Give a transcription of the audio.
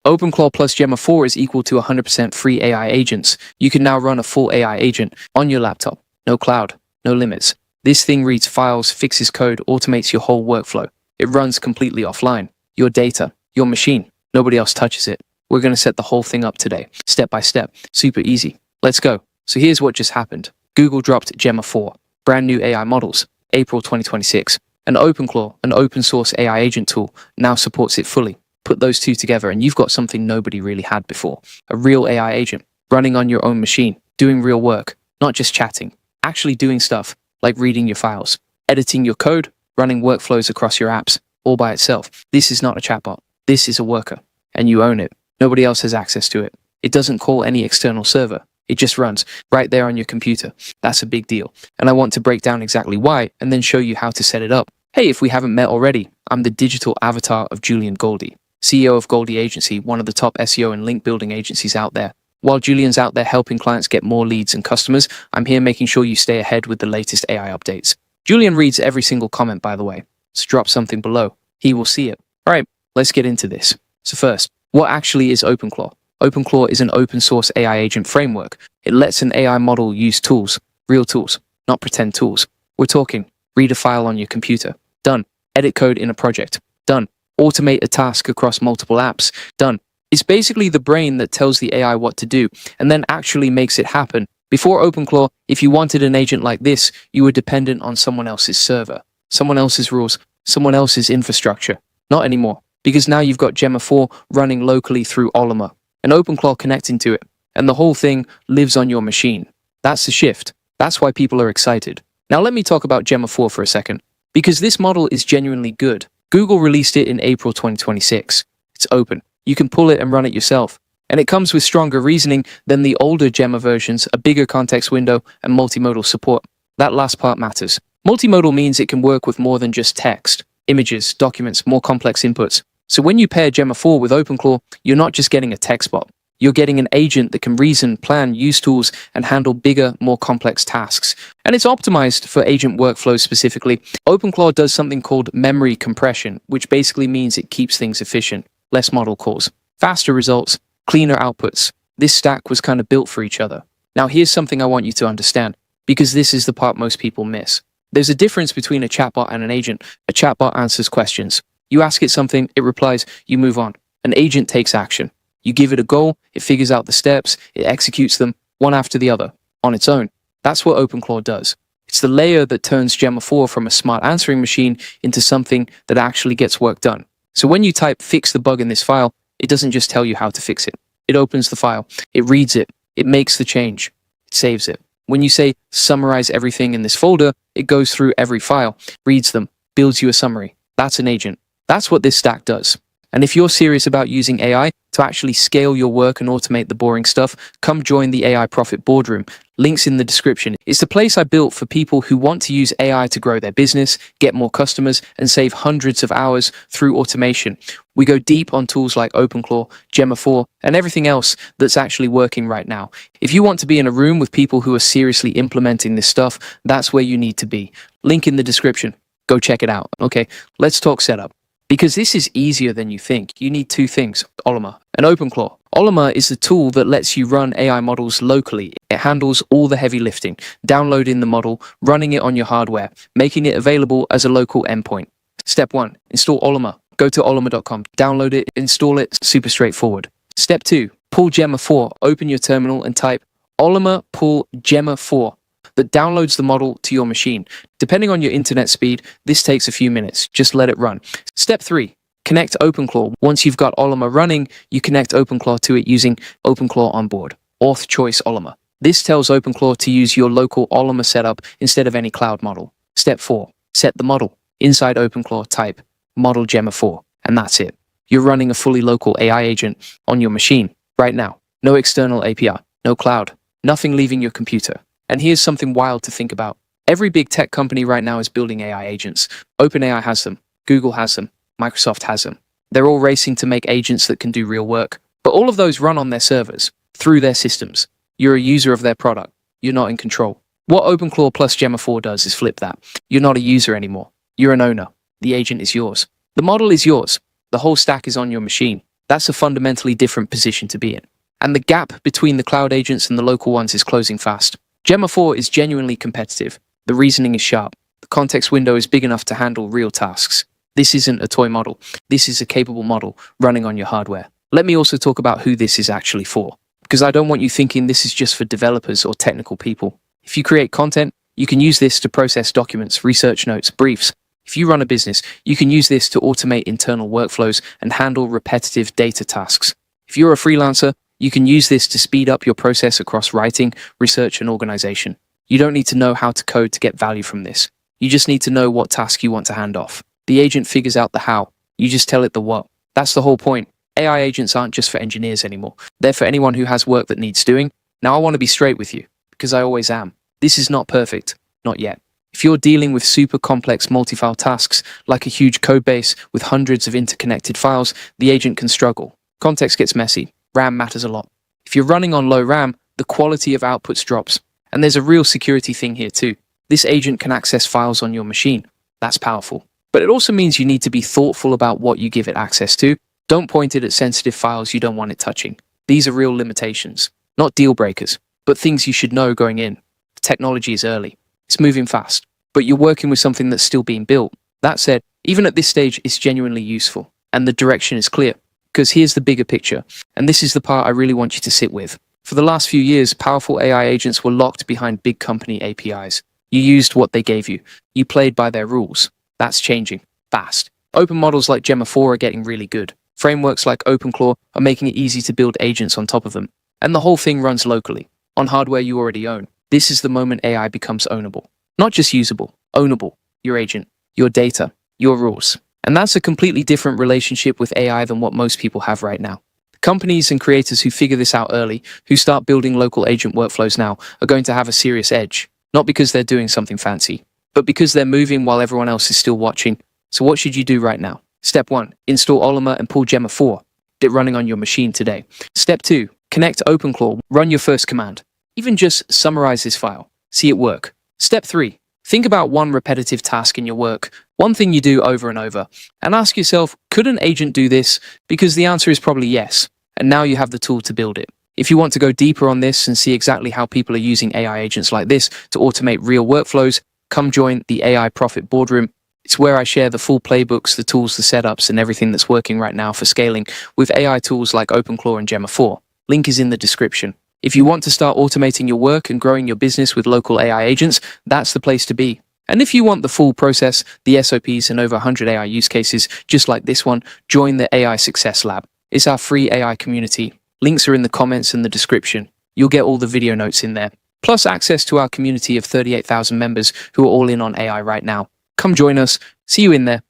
OpenClaw plus Gemma 4 is equal to 100% free AI agents. You can now run a full AI agent on your laptop. No cloud, no limits. This thing reads files, fixes code, automates your whole workflow. It runs completely offline. Your data, your machine, nobody else touches it. We're going to set the whole thing up today, step by step, super easy. Let's go. So here's what just happened. Google dropped Gemma 4, brand new AI models, April 2026. And OpenClaw, an open source AI agent tool, now supports it fully. Put those two together and you've got something nobody really had before. A real AI agent, running on your own machine, doing real work, not just chatting, actually doing stuff like reading your files, editing your code, running workflows across your apps, all by itself. This is not a chatbot. This is a worker, and you own it. Nobody else has access to it. It doesn't call any external server. It just runs right there on your computer. That's a big deal. And I want to break down exactly why and then show you how to set it up. Hey, if we haven't met already, I'm the digital avatar of Julian Goldie, CEO of Goldie Agency, one of the top SEO and link building agencies out there. While Julian's out there helping clients get more leads and customers, I'm here making sure you stay ahead with the latest AI updates. Julian reads every single comment, by the way. So drop something below. He will see it. All right, let's get into this. So first, what actually is OpenClaw? OpenClaw is an open source AI agent framework. It lets an AI model use tools, real tools, not pretend tools. We're talking, read a file on your computer. Done. Edit code in a project. Done. Automate a task across multiple apps. Done. It's basically the brain that tells the AI what to do and then actually makes it happen. Before OpenClaw, if you wanted an agent like this, you were dependent on someone else's server, someone else's rules, someone else's infrastructure. Not anymore, because now you've got Gemma 4 running locally through Ollama, and OpenClaw connecting to it, and the whole thing lives on your machine. That's the shift. That's why people are excited. Now let me talk about Gemma 4 for a second, because this model is genuinely good. Google released it in April 2026. It's open. You can pull it and run it yourself. And it comes with stronger reasoning than the older Gemma versions, a bigger context window, and multimodal support. That last part matters. Multimodal means it can work with more than just text, images, documents, more complex inputs. So when you pair Gemma 4 with OpenClaw, you're not just getting a text bot. You're getting an agent that can reason, plan, use tools, and handle bigger, more complex tasks. And it's optimized for agent workflows specifically. OpenClaw does something called memory compression, which basically means it keeps things efficient, less model calls, faster results, cleaner outputs. This stack was kind of built for each other. Now here's something I want you to understand, because this is the part most people miss. There's a difference between a chatbot and an agent. A chatbot answers questions. You ask it something, it replies, you move on. An agent takes action. You give it a goal, it figures out the steps, it executes them, one after the other, on its own. That's what OpenClaw does. It's the layer that turns Gemma 4 from a smart answering machine into something that actually gets work done. So when you type fix the bug in this file, it doesn't just tell you how to fix it. It opens the file, it reads it, it makes the change, it saves it. When you say summarize everything in this folder, it goes through every file, reads them, builds you a summary. That's an agent. That's what this stack does. And if you're serious about using AI to actually scale your work and automate the boring stuff, come join the AI Profit Boardroom. Links in the description. It's the place I built for people who want to use AI to grow their business, get more customers, and save hundreds of hours through automation. We go deep on tools like OpenClaw, Gemma 4, and everything else that's actually working right now. If you want to be in a room with people who are seriously implementing this stuff, that's where you need to be. Link in the description. Go check it out. Okay, let's talk setup. Because this is easier than you think. You need two things, Ollama and OpenClaw. Ollama is the tool that lets you run AI models locally. It handles all the heavy lifting, downloading the model, running it on your hardware, making it available as a local endpoint. Step 1, install Ollama. Go to ollama.com, download it, install it, super straightforward. Step 2, pull Gemma 4, open your terminal and type Ollama pull Gemma 4. That downloads the model to your machine. Depending on your internet speed, this takes a few minutes. Just let it run. Step 3, connect OpenClaw. Once you've got Ollama running, you connect OpenClaw to it using OpenClaw onboard, auth choice Ollama. This tells OpenClaw to use your local Ollama setup instead of any cloud model. Step 4, set the model. Inside OpenClaw, type model Gemma 4, and that's it. You're running a fully local AI agent on your machine right now. No external API, no cloud, nothing leaving your computer. And here's something wild to think about. Every big tech company right now is building AI agents. OpenAI has them. Google has them. Microsoft has them. They're all racing to make agents that can do real work. But all of those run on their servers, through their systems. You're a user of their product. You're not in control. What OpenClaw plus Gemma 4 does is flip that. You're not a user anymore. You're an owner. The agent is yours. The model is yours. The whole stack is on your machine. That's a fundamentally different position to be in. And the gap between the cloud agents and the local ones is closing fast. Gemma 4 is genuinely competitive. The reasoning is sharp. The context window is big enough to handle real tasks. This isn't a toy model. This is a capable model running on your hardware. Let me also talk about who this is actually for, because I don't want you thinking this is just for developers or technical people. If you create content, you can use this to process documents, research notes, briefs. If you run a business, you can use this to automate internal workflows and handle repetitive data tasks. If you're a freelancer, you can use this to speed up your process across writing, research, and organization. You don't need to know how to code to get value from this. You just need to know what task you want to hand off. The agent figures out the how. You just tell it the what. That's the whole point. AI agents aren't just for engineers anymore. They're for anyone who has work that needs doing. Now I want to be straight with you, because I always am. This is not perfect. Not yet. If you're dealing with super complex multi-file tasks, like a huge code base with hundreds of interconnected files, the agent can struggle. Context gets messy. RAM matters a lot. If you're running on low RAM, the quality of outputs drops. And there's a real security thing here too. This agent can access files on your machine. That's powerful. But it also means you need to be thoughtful about what you give it access to. Don't point it at sensitive files you don't want it touching. These are real limitations, not deal breakers, but things you should know going in. The technology is early. It's moving fast, but you're working with something that's still being built. That said, even at this stage, it's genuinely useful, and the direction is clear. Because here's the bigger picture, and this is the part I really want you to sit with. For the last few years, powerful AI agents were locked behind big company APIs. You used what they gave you. You played by their rules. That's changing, fast. Open models like Gemma 4 are getting really good. Frameworks like OpenClaw are making it easy to build agents on top of them. And the whole thing runs locally, on hardware you already own. This is the moment AI becomes ownable. Not just usable, ownable. Your agent, your data, your rules. And that's a completely different relationship with AI than what most people have right now. Companies and creators who figure this out early, who start building local agent workflows now, are going to have a serious edge. Not because they're doing something fancy, but because they're moving while everyone else is still watching. So what should you do right now? Step 1, install Ollama and pull Gemma 4. Get it running on your machine today. Step 2, connect OpenClaw, run your first command. Even just summarize this file. See it work. Step 3, think about one repetitive task in your work, one thing you do over and over, and ask yourself, could an agent do this? Because the answer is probably yes, and now you have the tool to build it. If you want to go deeper on this and see exactly how people are using AI agents like this to automate real workflows, come join the AI Profit Boardroom. It's where I share the full playbooks, the tools, the setups, and everything that's working right now for scaling with AI tools like OpenClaw and Gemma 4. Link is in the description. If you want to start automating your work and growing your business with local AI agents, that's the place to be. And if you want the full process, the SOPs, and over 100 AI use cases just like this one, join the AI Success Lab. It's our free AI community. Links are in the comments and the description. You'll get all the video notes in there, plus access to our community of 38,000 members who are all in on AI right now. Come join us. See you in there.